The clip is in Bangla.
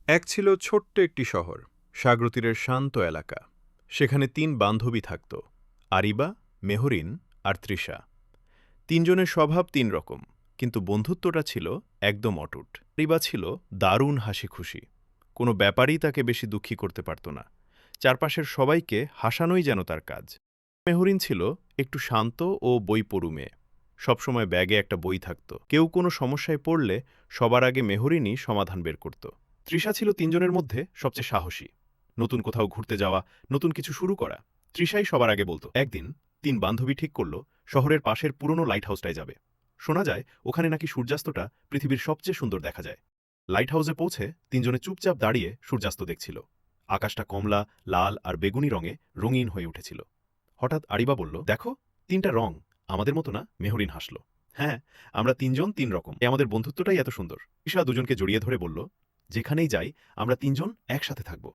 এক ছিল ছোট্ট একটি শহর, সাগরতীরের শান্ত এলাকা। সেখানে ৩ বান্ধবী থাকত, আরিবা, মেহরিন আর তৃষা। তিনজনের স্বভাব ৩ রকম, কিন্তু বন্ধুত্বটা ছিল একদম অটুট। আরিবা ছিল দারুণ হাসিখুশি, কোনো ব্যাপারই তাকে বেশি দুঃখী করতে পারত না। চারপাশের সবাইকে হাসানোই যেন তার কাজ। মেহরিন ছিল একটু শান্ত ও বইপড়ু মেয়ে। সবসময় ব্যাগে একটা বই থাকত। কেউ কোনো সমস্যায় পড়লে সবার আগে মেহরিনই সমাধান বের করত। তৃষা ছিল তিনজনের মধ্যে সবচেয়ে সাহসী। নতুন কোথাও ঘুরতে যাওয়া, নতুন কিছু শুরু করা, তৃষাই সবার আগে বলতো। একদিন ৩ বান্ধবী ঠিক করল শহরের পাশের পুরনো লাইট হাউসটায় যাবে। শোনা যায় ওখানে নাকি সূর্যাস্তটা পৃথিবীর সবচেয়ে সুন্দর দেখা যায়। লাইট হাউসে পৌঁছে তিনজনে চুপচাপ দাঁড়িয়ে সূর্যাস্ত দেখছিল। আকাশটা কমলা, লাল আর বেগুনি রঙে রঙিন হয়ে উঠেছিল। হঠাৎ আরিবা বলল, দেখো, ৩টা রং আমাদের মতো না? মেহরিন হাসল। হ্যাঁ, আমরা তিনজন ৩ রকম, আমাদের বন্ধুত্বটাই এত সুন্দর। ঈশা দুজনকে জড়িয়ে ধরে বলল, যেখানেই যাই আমরা তিনজন একসাথে থাকব।